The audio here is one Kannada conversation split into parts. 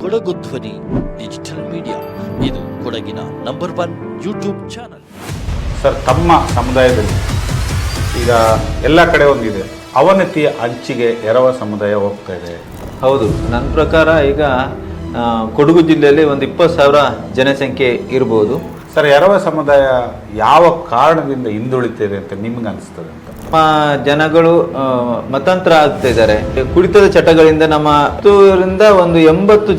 ಕೊಡಗು ಧ್ವನಿ ಡಿಜಿಟಲ್ ಮೀಡಿಯಾ, ಇದು ಕೊಡಗಿನ ನಂಬರ್ 1 ಯೂಟ್ಯೂಬ್ ಚಾನಲ್. ಸರ್, ತಮ್ಮ ಸಮುದಾಯದಲ್ಲಿ ಈಗ ಎಲ್ಲ ಕಡೆ ಒಂದಿದೆ, ಅವನತಿಯ ಅಂಚಿಗೆ ಎರವ ಸಮುದಾಯ ಹೋಗ್ತಾ ಇದೆ. ಹೌದು, ನನ್ನ ಪ್ರಕಾರ ಈಗ ಕೊಡಗು ಜಿಲ್ಲೆಯಲ್ಲಿ ಒಂದು 20,000 ಜನಸಂಖ್ಯೆ ಇರ್ಬೋದು. ಸರ್, ಎರವ ಸಮುದಾಯ ಯಾವ ಕಾರಣದಿಂದ ಹಿಂದುಳಿತಿದೆ ಅಂತ ನಿಮ್ಗೆ ಅನಿಸ್ತದೆ ಅಂತ? ನಮ್ಮ ಜನಗಳು ಮತಾಂತರ ಆಗ್ತಾ ಇದ್ದಾರೆ. ಕುಡಿತದ ಚಟಗಳಿಂದ ನಮ್ಮ 10ರಿಂದ ಒಂದು 80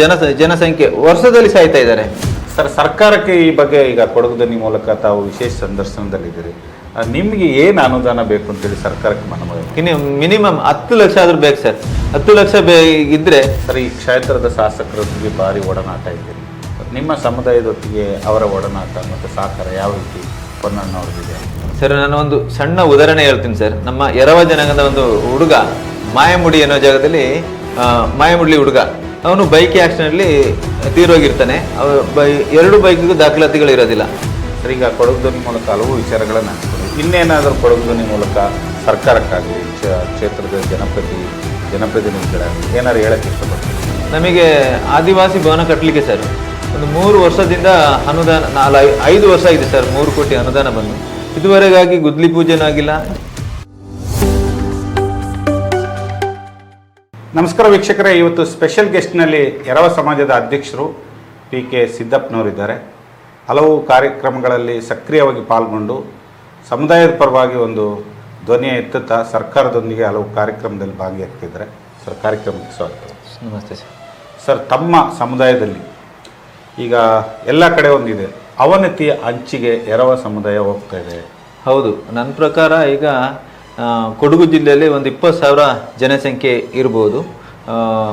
ಜನಸಂಖ್ಯೆ ವರ್ಷದಲ್ಲಿ ಸಾಯ್ತಾ ಇದ್ದಾರೆ. ಸರ್, ಸರ್ಕಾರಕ್ಕೆ ಈ ಬಗ್ಗೆ ಈಗ ಕೊಡಗು ಧ್ವನಿ ಮೂಲಕ ತಾವು ವಿಶೇಷ ಸಂದರ್ಶನದಲ್ಲಿದ್ದೀರಿ. ನಿಮಗೆ ಏನು ಅನುದಾನ ಬೇಕು ಅಂತೇಳಿ ಸರ್ಕಾರಕ್ಕೆ ಮನವಿ? ಇನ್ನು ಮಿನಿಮಮ್ 10 ಲಕ್ಷ ಆದ್ರೂ ಬೇಕು ಸರ್. 10 ಲಕ್ಷ ಇದ್ರೆ ಸರ್, ಈ ಕ್ಷೇತ್ರದ ಶಾಸಕರೊಟ್ಟಿಗೆ ಭಾರಿ ಒಡನಾಟ ಇದ್ದೀರಿ. ನಿಮ್ಮ ಸಮುದಾಯದೊಟ್ಟಿಗೆ ಅವರ ಒಡನಾಟ ಮತ್ತು ಸಹಕಾರ ಯಾವ ರೀತಿ ಹೊನ್ನಣ್ಣವ್ರದಿದೆ? ಸರ್, ನಾನು ಒಂದು ಸಣ್ಣ ಉದಾಹರಣೆ ಹೇಳ್ತೀನಿ ಸರ್. ನಮ್ಮ ಎರವ ಜನಾಂಗದ ಒಂದು ಹುಡುಗ ಮಾಯಮುಡಿ ಅನ್ನೋ ಜಾಗದಲ್ಲಿ ಮಾಯಮುಡ್ಲಿ ಹುಡುಗ, ಅವನು ಬೈಕ್ ಆಕ್ಸಿಡೆಂಟ್ಲಿ ತೀರೋಗಿರ್ತಾನೆ. 2 ಬೈಕಿಗೂ ದಾಖಲಾತಿಗಳು ಇರೋದಿಲ್ಲ. ಸರ್, ಈಗ ಕೊಡಗು ಧ್ವನಿ ಮೂಲಕ ಹಲವು ವಿಚಾರಗಳನ್ನು ಹಂಚ್ಕೊಂಡು ಇನ್ನೇನಾದರೂ ಕೊಡಗು ಧ್ವನಿ ಮೂಲಕ ಸರ್ಕಾರಕ್ಕಾಗಲಿ ಕ್ಷೇತ್ರದ ಜನಪ್ರತಿನಿಧಿಗಳಾಗಲಿ ಏನಾದ್ರು ಹೇಳಕ್ಕೆ ಇಷ್ಟಪಡ್ತೀನಿ? ನಮಗೆ ಆದಿವಾಸಿ ಭವನ ಕಟ್ಟಲಿಕ್ಕೆ ಸರ್ ಒಂದು 3 ವರ್ಷದಿಂದ ಅನುದಾನ, 5 ವರ್ಷ ಆಗಿದೆ ಸರ್, 3 ಕೋಟಿ ಅನುದಾನ ಬಂದು. ಇದುವರೆಗಾಗಿ ಗುದ್ಲಿ ಪೂಜೆನೂ ಆಗಿಲ್ಲ. ನಮಸ್ಕಾರ ವೀಕ್ಷಕರೇ, ಇವತ್ತು ಸ್ಪೆಷಲ್ ಗೆಸ್ಟ್ನಲ್ಲಿ ಎರವ ಸಮಾಜದ ಅಧ್ಯಕ್ಷರು PK ಸಿದ್ದಪ್ಪನವರಿದ್ದಾರೆ. ಹಲವು ಕಾರ್ಯಕ್ರಮಗಳಲ್ಲಿ ಸಕ್ರಿಯವಾಗಿ ಪಾಲ್ಗೊಂಡು ಸಮುದಾಯದ ಪರವಾಗಿ ಒಂದು ಧ್ವನಿಯ ಎತ್ತುತ್ತಾ ಸರ್ಕಾರದೊಂದಿಗೆ ಹಲವು ಕಾರ್ಯಕ್ರಮದಲ್ಲಿ ಭಾಗಿಯಾಗ್ತಿದ್ದಾರೆ. ಸರ್, ಕಾರ್ಯಕ್ರಮಕ್ಕೆ ಸ್ವಾಗತ. ನಮಸ್ತೆ ಸರ್. ಸರ್, ತಮ್ಮ ಸಮುದಾಯದಲ್ಲಿ ಈಗ ಎಲ್ಲ ಕಡೆ ಒಂದಿದೆ, ಅವನತಿಯ ಅಂಚಿಗೆ ಎರವ ಸಮುದಾಯ ಹೋಗ್ತಾ ಇದೆ. ಹೌದು, ನನ್ನ ಪ್ರಕಾರ ಈಗ ಕೊಡಗು ಜಿಲ್ಲೆಯಲ್ಲಿ ಒಂದು 20,000 ಜನಸಂಖ್ಯೆ ಇರ್ಬೋದು.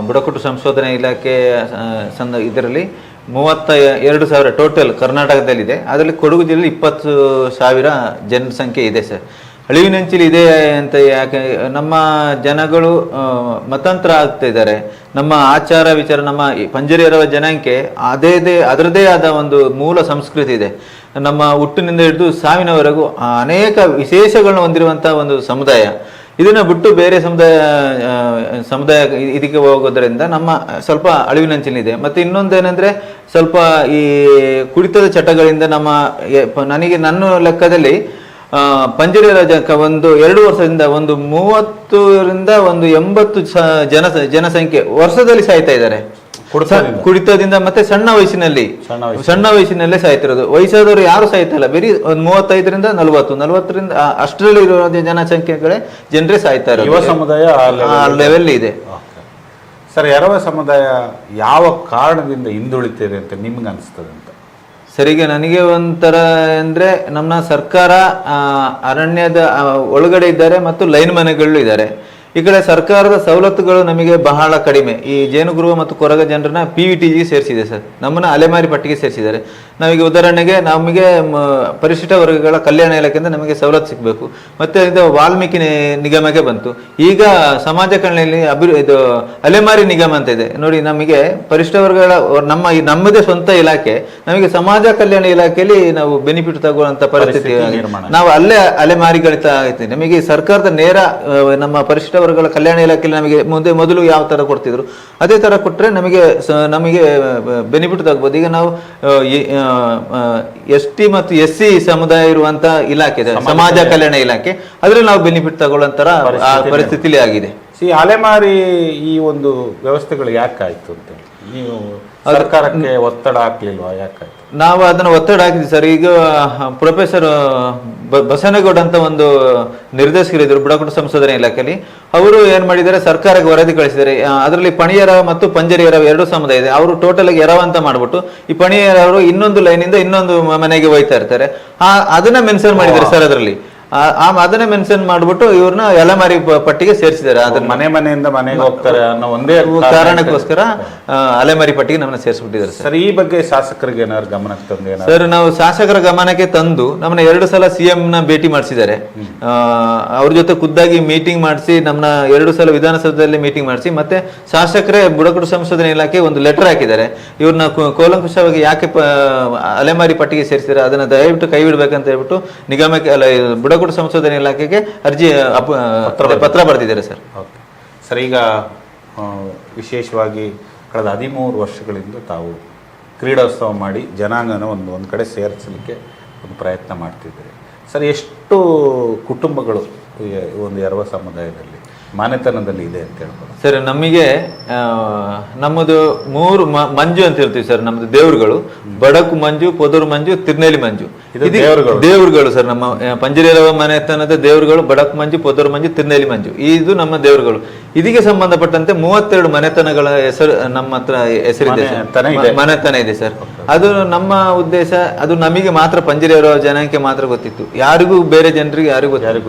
ಬುಡಕಟ್ಟು ಸಂಶೋಧನಾ ಇಲಾಖೆ ಇದರಲ್ಲಿ 32,000 ಟೋಟಲ್ ಕರ್ನಾಟಕದಲ್ಲಿದೆ. ಅದರಲ್ಲಿ ಕೊಡಗು ಜಿಲ್ಲೆಯಲ್ಲಿ 20,000 ಜನಸಂಖ್ಯೆ ಇದೆ ಸರ್. ಅಳಿವಿನಂಚಿಲಿ ಇದೆ ಅಂತ ಯಾಕೆ? ನಮ್ಮ ಜನಗಳು ಮತಾಂತರ ಆಗ್ತಾ ಇದ್ದಾರೆ. ನಮ್ಮ ಆಚಾರ ವಿಚಾರ, ನಮ್ಮ ಪಂಜರಿ ಎರವ ಜನಾಂಗಕ್ಕೆ ಅದರದೇ ಆದ ಒಂದು ಮೂಲ ಸಂಸ್ಕೃತಿ ಇದೆ. ನಮ್ಮ ಹುಟ್ಟಿನಿಂದ ಹಿಡಿದು ಸಾವಿನವರೆಗೂ ಅನೇಕ ವಿಶೇಷಗಳನ್ನು ಹೊಂದಿರುವಂಥ ಒಂದು ಸಮುದಾಯ. ಇದನ್ನು ಬಿಟ್ಟು ಬೇರೆ ಸಮುದಾಯ ಇದಕ್ಕೆ ಹೋಗೋದ್ರಿಂದ ನಮ್ಮ ಸ್ವಲ್ಪ ಅಳಿವಿನಂಚಿನಿದೆ. ಮತ್ತು ಇನ್ನೊಂದೇನೆಂದರೆ ಸ್ವಲ್ಪ ಈ ಕುಡಿತದ ಚಟಗಳಿಂದ ನನ್ನ ಲೆಕ್ಕದಲ್ಲಿ ಪಂಜರಿ ಒಂದು 2 ವರ್ಷದಿಂದ ಒಂದು 30ರಿಂದ ಒಂದು 80 ಜನಸಂಖ್ಯೆ ವರ್ಷದಲ್ಲಿ ಸಾಯ್ತಾ ಇದ್ದಾರೆ ಕುಡಿತದಿಂದ. ಮತ್ತೆ ಸಣ್ಣ ವಯಸ್ಸಿನಲ್ಲೇ ಸಾಯ್ತಿರೋದು. ವಯಸ್ಸಾದವರು ಯಾರು ಸಾಯ್ತಾ ಇಲ್ಲ, ಬರೀ ಒಂದು 35ರಿಂದ 40ರಿಂದ ಅಷ್ಟರಲ್ಲಿ ಇರೋ ಜನರೇ ಸಾಯ್ತಾ ಇರೋದು. ಯುವ ಸಮುದಾಯ ಆ ಲೆವೆಲ್ ಇದೆ. ಸರ್, ಎರವ ಸಮುದಾಯ ಯಾವ ಕಾರಣದಿಂದ ಹಿಂದುಳಿತಿದೆ ಅಂತ ನಿಮ್ಗೆ ಅನಿಸ್ತದೆ ಅಂತ? ಸರಿಗೆ ನನಗೆ ಒಂಥರ ಅಂದರೆ, ನಮ್ಮ ಸರ್ಕಾರ ಅರಣ್ಯದ ಒಳಗಡೆ ಇದ್ದಾರೆ ಮತ್ತು ಲೈನ್ ಮನೆಗಳು ಇದ್ದಾರೆ. ಈ ಕಡೆ ಸರ್ಕಾರದ ಸವಲತ್ತುಗಳು ನಮಗೆ ಬಹಳ ಕಡಿಮೆ. ಈ ಜೇನುಗೃಹ ಮತ್ತು ಕೊರಗ ಜನರನ್ನ PVTG ಸೇರಿಸಿದೆ ಸರ್, ನಮ್ಮನ್ನ ಅಲೆಮಾರಿ ಪಟ್ಟಿಗೆ ಸೇರಿಸಿದ್ದಾರೆ. ನಾವೀಗ ಉದಾಹರಣೆಗೆ ನಮಗೆ ಪರಿಶಿಷ್ಟ ವರ್ಗಗಳ ಕಲ್ಯಾಣ ಇಲಾಖೆಯಿಂದ ನಮಗೆ ಸವಲತ್ತು ಸಿಗಬೇಕು. ಮತ್ತೆ ಇದು ವಾಲ್ಮೀಕಿ ನಿಗಮಕ್ಕೆ ಬಂತು. ಈಗ ಸಮಾಜ ಕಲ್ಯಾಣ ಇದು ಅಲೆಮಾರಿ ನಿಗಮ ಅಂತ ಇದೆ ನೋಡಿ. ನಮಗೆ ಪರಿಶಿಷ್ಟ ವರ್ಗಗಳ ನಮ್ಮದೇ ಸ್ವಂತ ಇಲಾಖೆ, ನಮಗೆ ಸಮಾಜ ಕಲ್ಯಾಣ ಇಲಾಖೆಯಲ್ಲಿ ನಾವು ಬೆನಿಫಿಟ್ ತಗೊಳ್ಳುವಂತ ಪರಿಸ್ಥಿತಿ ನಾವು ಅಲ್ಲೇ ಅಲೆಮಾರಿಗಳಿತ ಆಗ್ತೀವಿ. ನಮಗೆ ಸರ್ಕಾರದ ನೇರ ನಮ್ಮ ಪರಿಶಿಷ್ಟ ವರ್ಗಗಳ ಕಲ್ಯಾಣ ಇಲಾಖೆಯಲ್ಲಿ ನಮಗೆ ಮೊದಲು ಯಾವ ತರ ಕೊಡ್ತಿದ್ರು ಅದೇ ತರ ಕೊಟ್ಟರೆ ನಮಗೆ ಬೆನಿಫಿಟ್ ತಗೋಬಹುದು. ಈಗ ನಾವು ST ಮತ್ತು SC ಸಮುದಾಯ ಇರುವಂತ ಇಲಾಖೆ ಇದೆ, ಸಮಾಜ ಕಲ್ಯಾಣ ಇಲಾಖೆ, ಅದ್ರಲ್ಲಿ ನಾವು ಬೆನಿಫಿಟ್ ತಗೊಳ್ಳೋಂತರ ಪರಿಸ್ಥಿತಿಲಿ ಆಗಿದೆ. ಅಲೆಮಾರಿ ಈ ಒಂದು ವ್ಯವಸ್ಥೆಗಳು ಯಾಕಾಯ್ತು ಅಂತ ನೀವು ಸರ್ಕಾರಕ್ಕೆ ಒತ್ತಡ ಹಾಕ್ಲಿಲ್ವಾ? ಯಾಕಾಯ್ತು? ನಾವು ಅದನ್ನು ಒತ್ತಡ ಹಾಕಿದ್ವಿ ಸರ್. ಈಗ ಪ್ರೊಫೆಸರ್ ಬಸನಗೌಡ ಅಂತ ಒಂದು ನಿರ್ದೇಶಕರಿದ್ರು ಬುಡಕಟ್ಟು ಸಂಶೋಧನಾ ಇಲಾಖೆಯಲ್ಲಿ. ಅವರು ಏನ್ ಮಾಡಿದ್ದಾರೆ, ಸರ್ಕಾರಕ್ಕೆ ವರದಿ ಕಳಿಸಿದ್ದಾರೆ. ಅದರಲ್ಲಿ ಪಣಿಯರ ಮತ್ತು ಪಂಜರಿ ಎರವ 2 ಸಮುದಾಯ ಇದೆ. ಅವರು ಟೋಟಲ್ ಆಗಿ ಎರವ ಅಂತ ಮಾಡ್ಬಿಟ್ಟು ಈ ಪಣಿಯರವರು ಇನ್ನೊಂದು ಲೈನಿಂದ ಇನ್ನೊಂದು ಮನೆಗೆ ಹೋಯ್ತಾ ಇರ್ತಾರೆ. ಅದನ್ನ ಮೆನ್ಷನ್ ಮಾಡಿದ್ದಾರೆ ಸರ್. ಅದರಲ್ಲಿ ಅದನ್ನೇ ಮೆನ್ಷನ್ ಮಾಡ್ಬಿಟ್ಟು ಇವ್ರನ್ನ ಅಲೆಮಾರಿ ಪಟ್ಟಿಗೆ ಸೇರಿಸಿದ್ದಾರೆ. ಅದ್ರ ಮನೆಯಿಂದ ಮನೆಗೆ ಹೋಗ್ತಾರೆ ಅನ್ನೋ ಒಂದೇ ಕಾರಣಕ್ಕೋಸ್ಕರ ಅಲೆಮಾರಿ ಪಟ್ಟಿಗೆ ನಮ್ಮನ್ನ ಸೇರಿಸ್ಬಿಟ್ಟಿದ್ದಾರೆ ಸರ್. ಈ ಬಗ್ಗೆ ಶಾಸಕರಿಗೆ ಏನಾದ್ರು ಗಮನಕ್ಕೆ ತಂದು? ಸರ್, ನಾವು ಶಾಸಕರ ಗಮನಕ್ಕೆ ತಂದು ನಮ್ಮನ್ನ 2 ಸಲ CM ನ ಭೇಟಿ ಮಾಡಿಸಿದ್ದಾರೆ. ಅವ್ರ ಜೊತೆ ಖುದ್ದಾಗಿ ಮೀಟಿಂಗ್ ಮಾಡಿಸಿ, ನಮ್ಮನ್ನ 2 ಸಲ ವಿಧಾನಸೌಧದಲ್ಲಿ ಮೀಟಿಂಗ್ ಮಾಡಿಸಿ, ಮತ್ತೆ ಶಾಸಕರೇ ಬುಡಕಟ್ಟು ಸಂಶೋಧನಾ ಇಲಾಖೆ ಒಂದು ಲೆಟರ್ ಹಾಕಿದ್ದಾರೆ. ಇವ್ರನ್ನ ಕೂಲಂಕುಷವಾಗಿ ಯಾಕೆ ಅಲೆಮಾರಿ ಪಟ್ಟಿಗೆ ಸೇರಿಸಿದ್ದಾರೆ ಅದನ್ನ ದಯವಿಟ್ಟು ಕೈ ಬಿಡ್ಬೇಕಂತ ಹೇಳ್ಬಿಟ್ಟು ನಿಗಮಕ್ಕೆ ಬುಡಕಟ್ಟು ಸಂಶೋಧನಾ ಇಲಾಖೆಗೆ ಅರ್ಜಿ ಪತ್ರ ಬರೆದಿದ್ದಾರೆ ಸರ್. ಸರ್, ಈಗ ವಿಶೇಷವಾಗಿ ಕಳೆದ 13 ವರ್ಷಗಳಿಂದ ತಾವು ಕ್ರೀಡೋತ್ಸವ ಮಾಡಿ ಜನಾಂಗನ ಒಂದು ಕಡೆ ಸೇರಿಸಲಿಕ್ಕೆ ಒಂದು ಪ್ರಯತ್ನ ಮಾಡ್ತಿದ್ದೀರಿ. ಸರ್, ಎಷ್ಟು ಕುಟುಂಬಗಳು ಈ ಒಂದು ಎರವ ಸಮುದಾಯದಲ್ಲಿ ಮಾನೆತನದಲ್ಲಿ ಇದೆ ಅಂತ ಹೇಳ್ಬೋದು? ಸರ್, ನಮಗೆ ನಮ್ಮದು 3 ಮಂಜು ಅಂತ ಹೇಳ್ತೀವಿ ಸರ್. ನಮ್ಮದು ದೇವರುಗಳು ಬಡಕು ಮಂಜು, ಪೊದೂರು ಮಂಜು, ತಿರ್ನೇಲಿ ಮಂಜು. ದೇವರುಗಳು ಸರ್. ನಮ್ಮ ಪಂಜರಿಯರವ ಮನೆತನದ ದೇವರುಗಳು ಬಡಕು ಮಂಜು, ಪೊದೂರು ಮಂಜು, ತಿರ್ನೇಲಿ ಮಂಜು. ಇದು ನಮ್ಮ ದೇವರುಗಳು. ಇದಕ್ಕೆ ಸಂಬಂಧಪಟ್ಟಂತೆ 32 ಮನೆತನಗಳ ಹೆಸರು ನಮ್ಮ ಹತ್ರ ಹೆಸರಿದೆ, ಮನೆತನ ಇದೆ ಸರ್. ಅದು ನಮ್ಮ ಉದ್ದೇಶ, ಅದು ನಮಗೆ ಮಾತ್ರ ಪಂಜರಿಯರವ ಜನಾಂಗಕ್ಕೆ ಮಾತ್ರ ಗೊತ್ತಿತ್ತು, ಯಾರಿಗೂ ಬೇರೆ ಜನರಿಗೆ ಯಾರಿಗೂ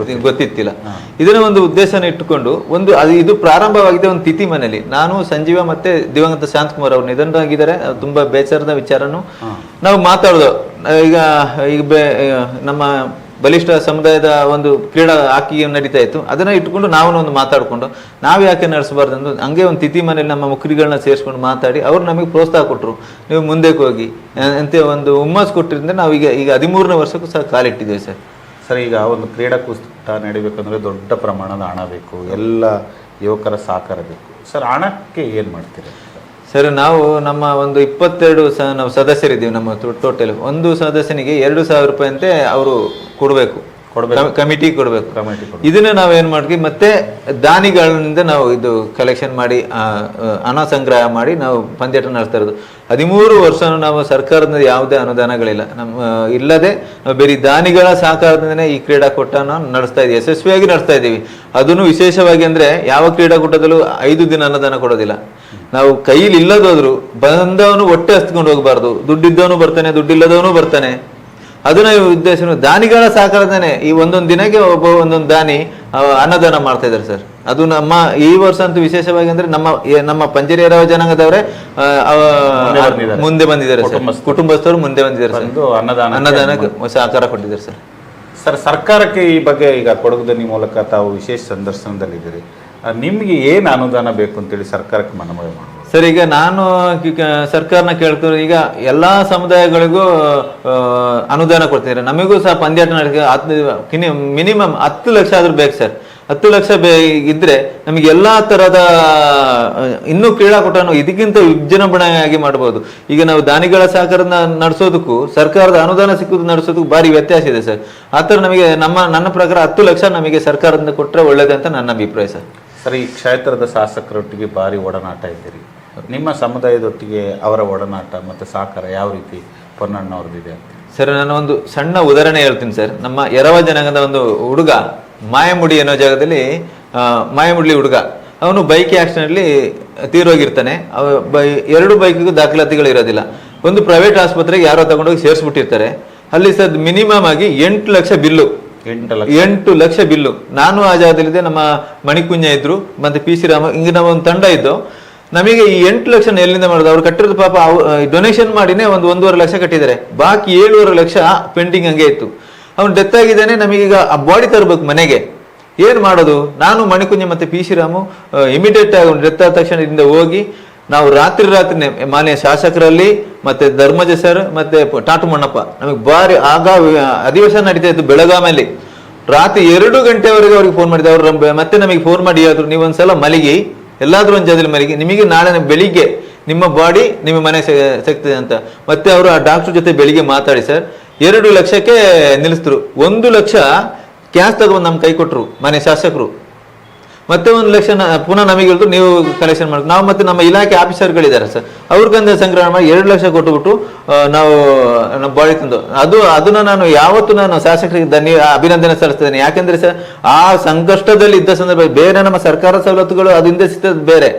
ಗೊತ್ತಿತ್ತಿಲ್ಲ. ಇದನ್ನ ಒಂದು ಉದ್ದೇಶನ ಇಟ್ಟುಕೊಂಡು ಇದು ಪ್ರಾರಂಭವಾಗಿದೆ ಒಂದು ತಿಥಿ ಮನೆಯಲ್ಲಿ. ನಾನು, ಸಂಜೀವ ಮತ್ತೆ ದಿವಂಗತ ಶಾಂತಕುಮಾರ್ ಅವರು ನಿಧನರಾಗಿದ್ದಾರೆ. ತುಂಬಾ ಬೇಸರದ ವಿಚಾರನು ನಾವು ಮಾತಾಡೋದು. ಈಗ ನಮ್ಮ ಬಲಿಷ್ಠ ಸಮುದಾಯದ ಒಂದು ಕ್ರೀಡಾ ಹಾಕಿ ನಡೀತಾ ಇತ್ತು. ಅದನ್ನ ಇಟ್ಕೊಂಡು ನಾವು ಒಂದು ಮಾತಾಡ್ಕೊಂಡು ನಾವು ಯಾಕೆ ನಡೆಸಬಾರ್ದು ಅಂದು ಹಂಗೆ ಒಂದು ತಿಥಿ ಮನೆಯಲ್ಲಿ ನಮ್ಮ ಮುಖರಿಗಳನ್ನ ಸೇರಿಸ್ಕೊಂಡು ಮಾತಾಡಿ ಅವ್ರು ನಮಗೆ ಪ್ರೋತ್ಸಾಹ ಕೊಟ್ಟರು, ನೀವು ಮುಂದಕ್ಕೆ ಹೋಗಿ ಅಂತ ಒಂದು ಹುಮ್ಮಸ್ ಕೊಟ್ಟಿರಿಂದ ನಾವು ಈಗ 13ನೇ ವರ್ಷಕ್ಕೂ ಸಹ ಕಾಲಿಟ್ಟಿದ್ದೇವೆ ಸರ್. ಸರ್, ಈಗ ಒಂದು ಕ್ರೀಡಾಕೂಟ ನಡಿಬೇಕಂದ್ರೆ ದೊಡ್ಡ ಪ್ರಮಾಣದ ಹಣ ಬೇಕು, ಎಲ್ಲ ಯುವಕರ ಸಹಕಾರ ಬೇಕು. ಸರ್, ಹಣಕ್ಕೆ ಏನು ಮಾಡ್ತೀರಿ? ಸರ್, ನಾವು ನಮ್ಮ ಒಂದು 22 ನಾವು ಸದಸ್ಯರಿದ್ದೀವಿ. ನಮ್ಮ ಟೋಟಲ್ ಒಂದು ಸದಸ್ಯನಿಗೆ 2,000 ರೂಪಾಯಿ ಅಂತೆ ಅವರು ಕೊಡಬೇಕು, ಕಮಿಟಿ ಕೊಡಬೇಕು. ಇದನ್ನ ನಾವು ಏನ್ ಮಾಡ್ತೀವಿ, ಮತ್ತೆ ದಾನಿಗಳಿಂದ ನಾವು ಇದು ಕಲೆಕ್ಷನ್ ಮಾಡಿ ಹಣ ಸಂಗ್ರಹ ಮಾಡಿ ನಾವು ಪಂದ್ಯಾಟ ನಡೆಸ್ತಾ ಇರೋದು. 13 ವರ್ಷ ನಾವು ಸರ್ಕಾರದ ಯಾವುದೇ ಅನುದಾನಗಳಿಲ್ಲ, ನಮ್ಮ ಇಲ್ಲದೆ ನಾವು ಬೇರೆ ದಾನಿಗಳ ಸಹಕಾರದಿಂದನೇ ಈ ಕ್ರೀಡಾಕೂಟನ ನಡೆಸ್ತಾ ಇದ್ದೀವಿ, ಯಶಸ್ವಿಯಾಗಿ ನಡೆಸ್ತಾ ಇದ್ದೀವಿ. ಅದನ್ನು ವಿಶೇಷವಾಗಿ ಅಂದ್ರೆ ಯಾವ ಕ್ರೀಡಾಕೂಟದಲ್ಲೂ 5 ದಿನ ಅನುದಾನ ಕೊಡೋದಿಲ್ಲ. ನಾವು ಕೈಲಿ ಇಲ್ಲದೋದ್ರು ಬಂದವನು ಹೊಟ್ಟೆ ಹಚ್ಕೊಂಡು ಹೋಗಬಾರ್ದು, ದುಡ್ಡಿದ್ದವನು ಬರ್ತಾನೆ, ದುಡ್ಡಿಲ್ಲದವನು ಬರ್ತಾನೆ. ಅದನ್ನ ಉದ್ದೇಶ ದಾನಿಗಳ ಸಹಕಾರದೇನೆ ಈ ಒಂದೊಂದು ದಿನಕ್ಕೆ ಒಂದೊಂದು ದಾನಿ ಅನ್ನದಾನ ಮಾಡ್ತಾ ಇದ್ದಾರೆ ಸರ್. ಅದು ನಮ್ಮ ಈ ವರ್ಷ ಅಂತೂ ವಿಶೇಷವಾಗಿ ಅಂದ್ರೆ ನಮ್ಮ ಪಂಜರಿಯರವ ಜನಾಂಗದವರೇ ಮುಂದೆ ಬಂದಿದ್ದಾರೆ ಸರ್, ಕುಟುಂಬಸ್ಥರು ಮುಂದೆ ಬಂದಿದ್ದಾರೆ ಸರ್, ಅನ್ನದಾನಕ್ಕೆ ಸಹಕಾರ ಕೊಟ್ಟಿದ್ದಾರೆ ಸರ್. ಸರ್, ಸರ್ಕಾರಕ್ಕೆ ಈ ಬಗ್ಗೆ ಈಗ ಕೊಡಗುದನಿ ಮೂಲಕ ತಾವು ವಿಶೇಷ ಸಂದರ್ಶನದಲ್ಲಿದ್ದೀರಿ, ನಿಮ್ಗೆ ಏನು ಅನುದಾನ ಬೇಕು ಅಂತೇಳಿ ಸರ್ಕಾರಕ್ಕೆ ಮನವಿ ಮಾಡ್ಬೋದು? ಸರ್, ಈಗ ನಾನು ಸರ್ಕಾರನ ಕೇಳ್ತಾರೆ, ಈಗ ಎಲ್ಲಾ ಸಮುದಾಯಗಳಿಗೂ ಅನುದಾನ ಕೊಡ್ತಿದ್ದಾರೆ, ನಮಗೂ ಸಹ ಪಂದ್ಯಾಟ ನಡೆಸಕ್ಕೆ ಮಿನಿಮಮ್ 10 ಲಕ್ಷ ಆದ್ರೂ ಬೇಕು ಸರ್. 10 ಲಕ್ಷ ಇದ್ರೆ ನಮಗೆ ಎಲ್ಲಾ ತರದ ಇನ್ನೂ ಕ್ರೀಡಾಕೂಟವನ್ನು ಇದಕ್ಕಿಂತ ವಿಜೃಂಭಣೆಯಾಗಿ ಮಾಡಬಹುದು. ಈಗ ನಾವು ದಾನಿಗಳ ಸಹಕಾರನ ನಡೆಸೋದಕ್ಕೂ ಸರ್ಕಾರದ ಅನುದಾನ ಸಿಕ್ಕುದು ನಡೆಸೋದಕ್ಕೂ ಭಾರಿ ವ್ಯತ್ಯಾಸ ಇದೆ ಸರ್. ಆ ಥರ ನಮಗೆ ನನ್ನ ಪ್ರಕಾರ 10 ಲಕ್ಷ ನಮಗೆ ಸರ್ಕಾರದಿಂದ ಕೊಟ್ಟರೆ ಒಳ್ಳೇದು ಅಂತ ನನ್ನ ಅಭಿಪ್ರಾಯ ಸರ್. ಸರ್, ಈ ಕ್ಷೇತ್ರದ ಶಾಸಕರೊಟ್ಟಿಗೆ ಭಾರಿ ಒಡನಾಟ ಇದ್ದೀರಿ, ನಿಮ್ಮ ಸಮುದಾಯದೊಟ್ಟಿಗೆ ಅವರ ಒಡನಾಟ ಮತ್ತು ಸಹಕಾರ ಯಾವ ರೀತಿ ಪೊನ್ನಣ್ಣವ್ರದ್ದಿದೆ ಅಂತ? ಸರ್, ನಾನು ಒಂದು ಸಣ್ಣ ಉದಾಹರಣೆ ಹೇಳ್ತೀನಿ ಸರ್. ನಮ್ಮ ಎರವ ಜನಾಂಗದ ಒಂದು ಹುಡುಗ ಮಾಯಮುಡಿ ಅನ್ನೋ ಜಾಗದಲ್ಲಿ, ಮಾಯಮುಡಿ ಹುಡುಗ ಅವನು ಬೈಕ್ ಆಕ್ಸಿಡೆಂಟ್ಲಿ ತೀರೋಗಿರ್ತಾನೆ. 2 ಬೈಕಿಗೂ ದಾಖಲಾತಿಗಳು ಇರೋದಿಲ್ಲ. ಒಂದು ಪ್ರೈವೇಟ್ ಆಸ್ಪತ್ರೆಗೆ ಯಾರೋ ತಗೊಂಡೋಗಿ ಸೇರಿಸ್ಬಿಟ್ಟಿರ್ತಾರೆ. ಅಲ್ಲಿ ಸರ್ ಮಿನಿಮಮ್ ಆಗಿ 8 ಲಕ್ಷ ಬಿಲ್ಲು, 8 ಲಕ್ಷ ಬಿಲ್ಲು. ನಾನು ಆ ಜಾಗದಲ್ಲಿದ್ದೆ, ನಮ್ಮ ಮಣಿಕುಂಜ ಇದ್ರು, ಮತ್ತೆ ಪಿ ಸಿ ರಾಮ, ಹಿಂಗೆ ನಾವು ಒಂದು ತಂಡ ಇದ್ದು. ನಮಗೆ ಈ 8 ಲಕ್ಷ ಎಲ್ಲಿಂದ ಮಾಡೋದು? ಅವ್ರು ಕಟ್ಟಿರೋದು ಪಾಪ ಡೊನೇಷನ್ ಮಾಡಿನೇ 1.5 ಲಕ್ಷ ಕಟ್ಟಿದ್ದಾರೆ, ಬಾಕಿ 7.5 ಲಕ್ಷ ಪೆಂಡಿಂಗ್ ಹಂಗೆ ಇತ್ತು. ಅವ್ನು ಡೆತ್ ಆಗಿದ್ದಾನೆ. ನಮಗೀಗ ಆ ಬಾಡಿ ತರಬೇಕು ಮನೆಗೆ, ಏನ್ ಮಾಡೋದು? ನಾನು ಮಣಿಕುಂಜ ಮತ್ತೆ ಪಿ ಸಿ ರಾಮು ಇಮಿಡಿಯೇಟ್ ಆಗಿ ಡೆತ್ ಆದ ತಕ್ಷಣ ಇಲ್ಲಿಂದ ಹೋಗಿ ನಾವು ರಾತ್ರಿನೇ ಮಾನ್ಯ ಶಾಸಕರಲ್ಲಿ ಮತ್ತೆ ಧರ್ಮಜ ಸರ್ ಮತ್ತೆ ಟಾಟು ಮಣ್ಣಪ್ಪ, ನಮಗೆ ಬಾರಿ ಆಗ ಅಧಿವೇಶನ ನಡೀತಾ ಇತ್ತು ಬೆಳಗಾವಿಯಲ್ಲಿ. ರಾತ್ರಿ 2 ಗಂಟೆವರೆಗೆ ಅವ್ರಿಗೆ ಫೋನ್ ಮಾಡಿದೆ. ಅವ್ರು ಮತ್ತೆ ನಮಗೆ ಫೋನ್ ಮಾಡಿ ಹೇಳಿದ್ರು, ನೀವೊಂದ್ಸಲ ಮಲಗಿ, ಎಲ್ಲಾದ್ರೂ ಒಂದು ಜಾಗದಲ್ಲಿ ಮಲಗಿ, ನಿಮಗೆ ನಾಳೆ ಬೆಳಿಗ್ಗೆ ನಿಮ್ಮ ಬಾಡಿ ನಿಮ್ಮ ಮನೆ ಸಿಗ್ತದೆ ಅಂತ. ಮತ್ತೆ ಅವರು ಆ ಡಾಕ್ಟರ್ ಜೊತೆ ಬೆಳಿಗ್ಗೆ ಮಾತಾಡಿ ಸರ್ 2 ಲಕ್ಷಕ್ಕೆ ನಿಲ್ಲಿಸಿದ್ರು. 1 ಲಕ್ಷ ಕ್ಯಾಶ್ ತಗೊಂಡು ನಮ್ಮ ಕೈ ಕೊಟ್ಟರು ಮನೆ ಶಾಸಕರು. ಮತ್ತೆ 1 ಲಕ್ಷ ಪುನಃ ನಮಗೆ ಹೇಳಿದ್ರು, ನೀವು ಕಲೆಕ್ಷನ್ ಮಾಡಿ. ನಾವು ಮತ್ತೆ ನಮ್ಮ ಇಲಾಖೆ ಆಫೀಸರ್ಗಳಿದ್ದಾರೆ ಸರ್, ಅವ್ರಿಗಂದ ಸಂಗ್ರಹ ಮಾಡಿ 2 ಲಕ್ಷ ಕೊಟ್ಟುಬಿಟ್ಟು ನಾವು ನಮ್ಮ ಬಾಡಿ ತಂದು ಅದನ್ನ ನಾನು ಯಾವತ್ತೂ ನಾನು ಶಾಸಕರಿಗೆ ಅಭಿನಂದನೆ ಸಲ್ಲಿಸ್ತೇನೆ. ಯಾಕೆಂದ್ರೆ ಸರ್, ಆ ಸಂಕಷ್ಟದಲ್ಲಿ ಇದ್ದ ಸಂದರ್ಭ ಬೇರೆ ನಮ್ಮ ಸರ್ಕಾರ ಸವಲತ್ತುಗಳು ಅದರಿಂದ ಸಿಗ್ತದೆ ಬೇರೆ,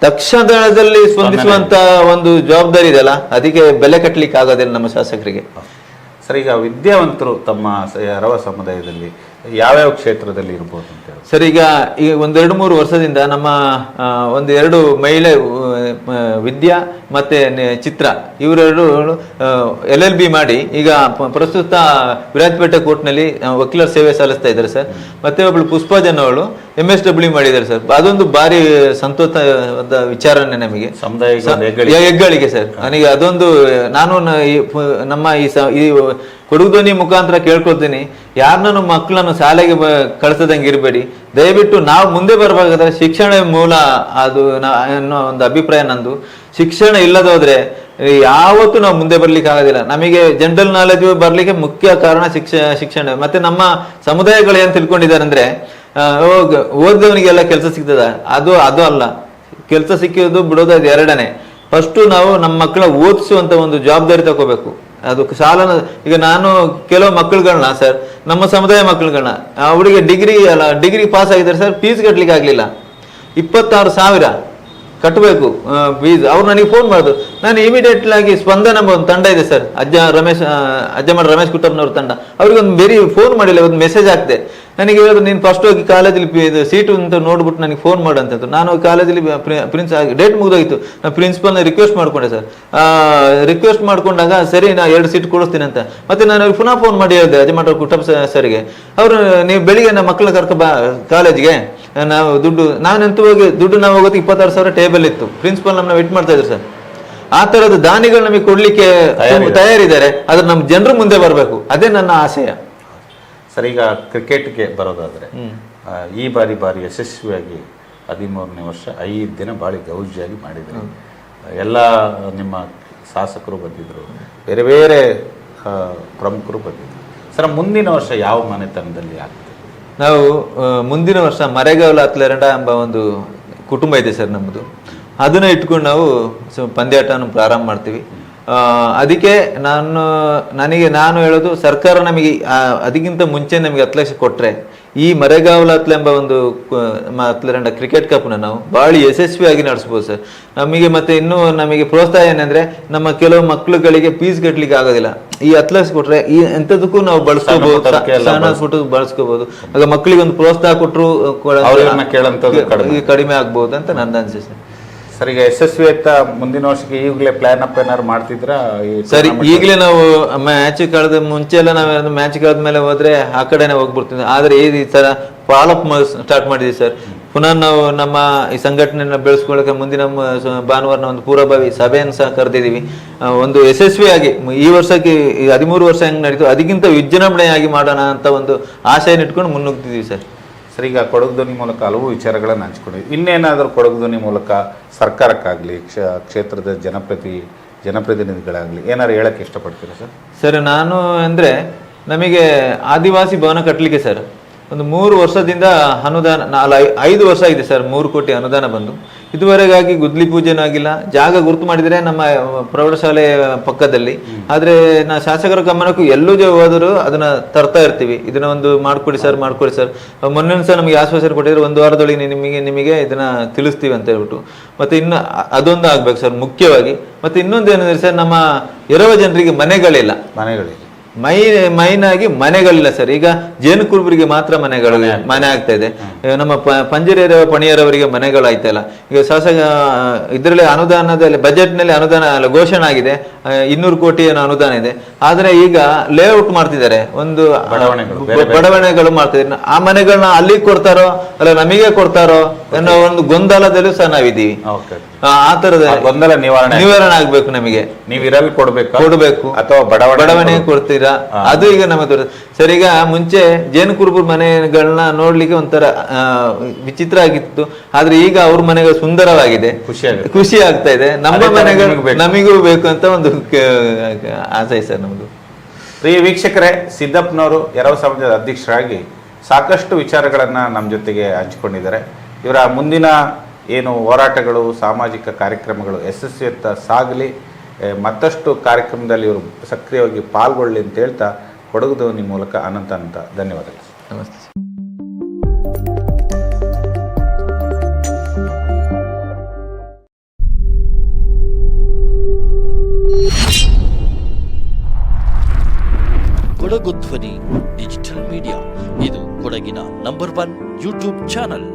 ತಕ್ಷಣದಲ್ಲಿ ಸ್ಪಂದಿಸುವಂತ ಒಂದು ಜವಾಬ್ದಾರಿ ಇದೆಯಲ್ಲ, ಅದಕ್ಕೆ ಬೆಲೆ ಕಟ್ಟಲಿಕ್ಕೆ ಆಗೋದಿಲ್ಲ ನಮ್ಮ ಶಾಸಕರಿಗೆ. ಸರ್, ಈಗ ವಿದ್ಯಾವಂತರು ತಮ್ಮ ಎರವ ಸಮುದಾಯದಲ್ಲಿ ಯಾವ್ಯಾವ ಕ್ಷೇತ್ರದಲ್ಲಿ ಇರ್ಬೋದು ಅಂತ ಹೇಳಿ? ಸರ್, ಈಗ 1-2-3 ವರ್ಷದಿಂದ ನಮ್ಮ 1-2 ಮಹಿಳೆ ವಿದ್ಯಾ ಮತ್ತೆ ಚಿತ್ರ ಇವರೆರಡು LLB ಮಾಡಿ ಈಗ ಪ್ರಸ್ತುತ ವಿರಾಜಪೇಟೆ ಕೋರ್ಟ್ನಲ್ಲಿ ವಕೀಲರ ಸೇವೆ ಸಲ್ಲಿಸ್ತಾ ಇದ್ದಾರೆ ಸರ್. ಮತ್ತೆ ಒಬ್ಳು ಪುಷ್ಪಜನ್ ಅವಳು MSW ಮಾಡಿದ್ದಾರೆ ಸರ್. ಅದೊಂದು ಭಾರಿ ಸಂತೋಷದ ವಿಚಾರನೆ ನಮಗೆ, ಸಮುದಾಯ ಹೆಗ್ಗಳಿಕೆ ಸರ್. ನನಗೆ ಅದೊಂದು ನಾನು ನಮ್ಮ ಈ ಕೊಡಗು ಧ್ವನಿ ಮುಖಾಂತರ ಕೇಳ್ಕೊಳ್ತೀನಿ, ಯಾರನ್ನೂ ಮಕ್ಕಳನ್ನು ಶಾಲೆಗೆ ಕಳಿಸದಂಗೆ ಇರಬೇಡಿ. ದಯವಿಟ್ಟು ನಾವು ಮುಂದೆ ಬರಬೇಕಾದ್ರೆ ಶಿಕ್ಷಣ ಮೂಲ, ಅದು ಅನ್ನೋ ಒಂದು ಅಭಿಪ್ರಾಯ ನಂದು. ಶಿಕ್ಷಣ ಇಲ್ಲದೋದ್ರೆ ಯಾವತ್ತೂ ನಾವು ಮುಂದೆ ಬರ್ಲಿಕ್ಕೆ ಆಗೋದಿಲ್ಲ. ನಮಗೆ ಜನರಲ್ ನಾಲೆಜ್ ಬರ್ಲಿಕ್ಕೆ ಮುಖ್ಯ ಕಾರಣ ಶಿಕ್ಷಣ. ಮತ್ತೆ ನಮ್ಮ ಸಮುದಾಯಗಳು ಏನ್ ತಿಳ್ಕೊಂಡಿದ್ದಾರೆ ಅಂದ್ರೆ, ಓದಿದವನಿಗೆಲ್ಲ ಕೆಲಸ ಸಿಗ್ತದ, ಅದು ಅಲ್ಲ. ಕೆಲಸ ಸಿಕ್ಕೋದು ಬಿಡೋದು ಅದು ಎರಡನೇ. ಫಸ್ಟು ನಾವು ನಮ್ಮ ಮಕ್ಕಳ ಓದಿಸುವಂತ ಒಂದು ಜವಾಬ್ದಾರಿ ತಗೋಬೇಕು. ಅದು ಸಾಲನ, ಈಗ ನಾನು ಕೆಲವು ಮಕ್ಕಳುಗಳನ್ನ ಸರ್, ನಮ್ಮ ಸಮುದಾಯ ಮಕ್ಕಳುಗಳನ್ನ, ಅವರಿಗೆ ಡಿಗ್ರಿ ಪಾಸ್ ಆಗಿದ್ದಾರೆ ಸರ್, ಫೀಸ್ ಕಟ್ಲಿಕ್ಕೆ ಆಗ್ಲಿಲ್ಲ. 26,000 ಕಟ್ಟಬೇಕು ಫೀಸ್. ಅವ್ರು ನನಗೆ ಫೋನ್ ಮಾಡಿದ್ರು. ನಾನು ಇಮಿಡಿಯೇಟ್ಲಿ ಆಗಿ ಸ್ಪಂದನ ಒಂದು ತಂಡ ಇದೆ ಸರ್, ಅಜ್ಜಮ್ಮನ ರಮೇಶ್ ಕುಟ್ಟಪ್ಪನವ್ರ ತಂಡ, ಅವ್ರಿಗೆ ಒಂದು ಬೇರೆ ಫೋನ್ ಮಾಡಿಲ್ಲ, ಒಂದು ಮೆಸೇಜ್ ಹಾಕ್ದೆ. ನನಗೆ ಹೇಳಿದ್ರು, ನೀನು ಫಸ್ಟ್ ಹೋಗಿ ಕಾಲೇಜಲ್ಲಿ ಸೀಟು ಅಂತ ನೋಡ್ಬಿಟ್ಟು ನನಗೆ ಫೋನ್ ಮಾಡು ಅಂತಂದ್ರು. ನಾನು ಕಾಲೇಜಲ್ಲಿ ಡೇಟ್ ಮುಗಿದೋಗಿತ್ತು. ನಾನು ಪ್ರಿನ್ಸಿಪಲ್ನ ರಿಕ್ವೆಸ್ಟ್ ಮಾಡ್ಕೊಂಡೆ ಸರ್. ರಿಕ್ವೆಸ್ಟ್ ಮಾಡ್ಕೊಂಡಾಗ ಸರಿ ನಾ 2 ಸೀಟ್ ಕೊಡಿಸ್ತೀನಿ ಅಂತ. ಮತ್ತೆ ನಾನು ಅವ್ರಿಗೆ ಪುನಃ ಫೋನ್ ಮಾಡಿ ಹೇಳಿದೆ ಅಜ್ಜಮಠ ಕುಟ್ಟಪ್ಪ ಸರ್ಗೆ. ಅವರು, ನೀವು ಬೆಳಿಗ್ಗೆ ನಮ್ಮ ಮಕ್ಕಳ ಕರ್ಕೊ ಬಾ ಕಾಲೇಜ್ಗೆ, ನಾವು ನಾನೆಂತೂ ಹೋಗಿ ದುಡ್ಡು ನಾವು ಹೋಗೋದು 26,000 ಟೇಬಲ್ ಇತ್ತು. ಪ್ರಿನ್ಸಿಪಲ್ ನಮ್ಮನ್ನ ವೆಯ್ಟ್ ಮಾಡ್ತಾ ಇದ್ರು ಸರ್. ಆ ತರದ ದಾನಿಗಳು ನಮಗೆ ಕೊಡ್ಲಿಕ್ಕೆ ತಯಾರಿದ್ದಾರೆ. ಆದ್ರೆ ನಮ್ಮ ಜನರು ಮುಂದೆ ಬರಬೇಕು, ಅದೇ ನನ್ನ ಆಶಯ ಸರ್. ಈಗ ಕ್ರಿಕೆಟ್ಗೆ ಬರೋದಾದ್ರೆ, ಈ ಬಾರಿ ಯಶಸ್ವಿಯಾಗಿ 13ನೇ ವರ್ಷ 5 ದಿನ ಭಾಳ ಗೌಜಿಯಾಗಿ ಮಾಡಿದ್ರು. ಎಲ್ಲ ನಿಮ್ಮ ಶಾಸಕರು ಬಂದಿದ್ರು, ಬೇರೆ ಬೇರೆ ಪ್ರಮುಖರು ಬಂದಿದ್ರು. ಸರ್, ಮುಂದಿನ ವರ್ಷ ಯಾವ ಮನೆತನದಲ್ಲಿ ಆಗ್ತದೆ? ನಾವು ಮುಂದಿನ ವರ್ಷ ಮರೆಗಾವಲ ಅತ್ಲೆರಂಡ ಎಂಬ ಒಂದು ಕುಟುಂಬ ಇದೆ ಸರ್ ನಮ್ಮದು. ಅದನ್ನ ಇಟ್ಕೊಂಡು ನಾವು ಪಂದ್ಯಾಟವನ್ನು ಪ್ರಾರಂಭ ಮಾಡ್ತೀವಿ. ಅದಕ್ಕೆ ನಾನು ಹೇಳೋದು, ಸರ್ಕಾರ ನಮಗೆ ಅದಕ್ಕಿಂತ ಮುಂಚೆ ನಮಗೆ 10 ಲಕ್ಷ ಕೊಟ್ಟರೆ ಈ ಮರೆಗಾವಲ ಅತ್ಲೆ ಎಂಬ ಒಂದು ಅತ್ಲೆರಂಡ ಕ್ರಿಕೆಟ್ ಕಪ್ನ ನಾವು ಭಾಳ ಯಶಸ್ವಿಯಾಗಿ ನಡೆಸ್ಬೋದು ಸರ್. ನಮಗೆ ಮತ್ತೆ ಇನ್ನೂ ನಮಗೆ ಪ್ರೋತ್ಸಾಹ ಏನಂದ್ರೆ, ನಮ್ಮ ಕೆಲವು ಮಕ್ಕಳುಗಳಿಗೆ ಫೀಸ್ ಕಟ್ಟಲಿಕ್ಕೆ ಆಗೋದಿಲ್ಲ. ಈ 10 ಲಕ್ಷ ಕೊಟ್ರೆ ಈ ಎಂಥದಕ್ಕೂ ನಾವು ಬಳಸ್ಕೋಬಹುದು, ಸಣ್ಣ ಪುಟ್ಟ ಬಳಸ್ಕೋಬಹುದು. ಆಗ ಮಕ್ಕಳಿಗೆ ಒಂದು ಪ್ರೋತ್ಸಾಹ ಕೊಟ್ಟರು ಕಡಿಮೆ ಆಗ್ಬಹುದು ಅಂತ ನನ್ನ ಅನಿಸಿಕೆ ಸರ್. ಸರ್, ಈಗ ಯಶಸ್ವಿ ಆಯ್ತಾ ಮುಂದಿನ ವರ್ಷಕ್ಕೆ ಈಗಲೇ ಪ್ಲಾನ್ ಅಪ್ ಏನಾದ್ರು ಮಾಡ್ತಿದ್ರ? ಸರಿ, ಈಗಲೇ ನಾವು ಮ್ಯಾಚ್ ಕಳೆದ ಮುಂಚೆ ಎಲ್ಲ ನಾವು ಮ್ಯಾಚ್ ಕಳೆದ ಮೇಲೆ ಹೋದ್ರೆ ಆ ಕಡೆನೆ ಹೋಗ್ಬಿಡ್ತೀವಿ. ಆದ್ರೆ ಈ ತರ ಫಾಲೋ ಅಪ್ ಸ್ಟಾರ್ಟ್ ಮಾಡಿದ್ವಿ ಸರ್. ಪುನಃ ನಾವು ನಮ್ಮ ಈ ಸಂಘಟನೆಯನ್ನ ಬೆಳೆಸ್ಕೊಳ್ಳೋಕೆ ಮುಂದಿನ ಭಾನುವಾರ ಒಂದು ಪೂರ್ವಭಾವಿ ಸಭೆಯನ್ನು ಸಹ ಕರೆದಿದ್ದೀವಿ. ಒಂದು ಯಶಸ್ವಿಯಾಗಿ ಈ ವರ್ಷಕ್ಕೆ 13 ವರ್ಷ ಹೆಂಗ್ ನಡೀತು ಅದಕ್ಕಿಂತ ವಿಜೃಂಭಣೆಯಾಗಿ ಮಾಡೋಣ ಅಂತ ಒಂದು ಆಶೆಯನ್ನು ಇಟ್ಕೊಂಡು ಮುನ್ನುಗ್ತಿದ್ದೀವಿ ಸರ್. ಸರ್, ಈಗ ಕೊಡಗು ಧ್ವನಿ ಮೂಲಕ ಹಲವು ವಿಚಾರಗಳನ್ನು ಹಂಚ್ಕೊಂಡಿದ್ವಿ. ಇನ್ನೇನಾದರೂ ಕೊಡಗು ಧ್ವನಿ ಮೂಲಕ ಸರ್ಕಾರಕ್ಕಾಗಲಿ, ಕ್ಷೇತ್ರದ ಜನಪ್ರತಿನಿಧಿಗಳಾಗಲಿ ಏನಾದ್ರು ಹೇಳಕ್ಕೆ ಇಷ್ಟಪಡ್ತೀರಾ ಸರ್? ಸರ್, ನಾನು ಅಂದರೆ ನಮಗೆ ಆದಿವಾಸಿ ಭವನ ಕಟ್ಟಲಿಕ್ಕೆ ಸರ್ ಒಂದು 3 ವರ್ಷದಿಂದ ಅನುದಾನ, 5 ವರ್ಷ ಆಗಿದೆ ಸರ್, 3 ಕೋಟಿ ಅನುದಾನ ಬಂದು. ಇದುವರೆಗಾಗಿ ಗುದ್ಲಿ ಪೂಜೆನೂ ಆಗಿಲ್ಲ. ಜಾಗ ಗುರುತು ಮಾಡಿದರೆ ನಮ್ಮ ಪ್ರೌಢಶಾಲೆ ಪಕ್ಕದಲ್ಲಿ. ಆದರೆ ನಾ ಶಾಸಕರ ಗಮನಕ್ಕೂ ಎಲ್ಲೂ ಹೋದರೂ ಅದನ್ನ ತರ್ತಾ ಇರ್ತೀವಿ. ಇದನ್ನ ಒಂದು ಮಾಡ್ಕೊಡಿ ಸರ್. ಮೊನ್ನೆ ಸಹ ನಮಗೆ ಆಶ್ವಾಸನೆ ಕೊಟ್ಟಿದ್ರೆ 1 ವಾರದೊಳಗೆ ನಿಮಗೆ ಇದನ್ನ ತಿಳಿಸ್ತೀವಿ ಅಂತ ಹೇಳ್ಬಿಟ್ಟು. ಮತ್ತೆ ಇನ್ನು ಅದೊಂದು ಆಗ್ಬೇಕು ಸರ್ ಮುಖ್ಯವಾಗಿ. ಮತ್ತೆ ಇನ್ನೊಂದು ಏನಂದ್ರೆ ಸರ್, ನಮ್ಮ ಎರವ ಜನರಿಗೆ ಮನೆಗಳಿಲ್ಲ. ಮೈನ್ ಆಗಿ ಮನೆಗಳಿಲ್ಲ ಸರ್. ಈಗ ಜೇನು ಕುರುಬರಿಗೆ ಮಾತ್ರ ಮನೆ ಆಗ್ತಾ ಇದೆ. ನಮ್ಮ ಪಂಜರಿಯರ ಪಣಿಯರವರಿಗೆ ಮನೆಗಳು ಆಯ್ತಾ ಇಲ್ಲ. ಈಗ ಶಾಸಕ ಇದರಲ್ಲಿ ಅನುದಾನದಲ್ಲಿ ಬಜೆಟ್ನಲ್ಲಿ ಅನುದಾನ ಘೋಷಣೆ ಆಗಿದೆ, 200 ಕೋಟಿ ಅನುದಾನ ಇದೆ. ಆದ್ರೆ ಈಗ ಲೇಔಟ್ ಮಾಡ್ತಿದ್ದಾರೆ, ಒಂದು ಬಡಾವಣೆಗಳು ಮಾಡ್ತಿದ್ದಾರೆ. ಆ ಮನೆಗಳನ್ನ ಅಲ್ಲಿಗೆ ಕೊಡ್ತಾರೋ ಅಲ್ಲ ನಮಗೆ ಕೊಡ್ತಾರೋ ಅನ್ನೋ ಒಂದು ಗೊಂದಲದಲ್ಲೂ ಸಹ ನಾವಿದ್ದೀವಿ. ಆ ತರದ ಗೊಂದಲ ನಿವಾರಣೆ ಆಗ್ಬೇಕು. ನಮಗೆ ನೀವು ಇರಲ್ಲಿ ಕೊಡ್ಬೇಕು ಅಥವಾ ಬಡಾವಣೆ ಕೊಡ್ತೀರಾ, ಅದು ಈಗ ನಮಗೆ ಸರ್. ಈಗ ಮುಂಚೆ ಜೇನು ಕುರುಬರ ಮನೆಗಳನ್ನ ನೋಡ್ಲಿಕ್ಕೆ ಒಂಥರ ವಿಚಿತ್ರ ಆಗಿತ್ತು. ಆದ್ರೆ ಈಗ ಅವ್ರ ಮನೆಗಳು ಸುಂದರವಾಗಿದೆ, ಖುಷಿ ಆಗ್ತಾ ಇದೆ. ನಮ್ಮ ಮನೆಗಳು ನಮಗೂ ಬೇಕು ಅಂತ ಒಂದು ಆಸೆ ಸರ್ ನಮ್ದು. ಪ್ರಿಯ ವೀಕ್ಷಕರೇ, ಸಿದ್ದಪ್ಪನವರು ಎರವ ಸಮಾಜದ ಅಧ್ಯಕ್ಷರಾಗಿ ಸಾಕಷ್ಟು ವಿಚಾರಗಳನ್ನ ನಮ್ಮ ಜೊತೆಗೆ ಹಂಚಿಕೊಂಡಿದ್ದಾರೆ. ಇವರ ಮುಂದಿನ ಏನು ಹೋರಾಟಗಳು, ಸಾಮಾಜಿಕ ಕಾರ್ಯಕ್ರಮಗಳು ಯಶಸ್ವಿಯತ್ತ ಸಾಗಲಿ, ಮತ್ತಷ್ಟು ಕಾರ್ಯಕ್ರಮದಲ್ಲಿ ಇವರು ಸಕ್ರಿಯವಾಗಿ ಪಾಲ್ಗೊಳ್ಳಿ ಅಂತ ಹೇಳ್ತಾ ಕೊಡಗು ಧ್ವನಿ ಮೂಲಕ ಅನಂತ ಧನ್ಯವಾದಗಳು. ನಮಸ್ತೆ. ಕೊಡಗು ಧ್ವನಿ ಡಿಜಿಟಲ್ ಮೀಡಿಯಾ, ಇದು ಕೊಡಗಿನ ನಂಬರ್ 1 ಯೂಟ್ಯೂಬ್ ಚಾನಲ್.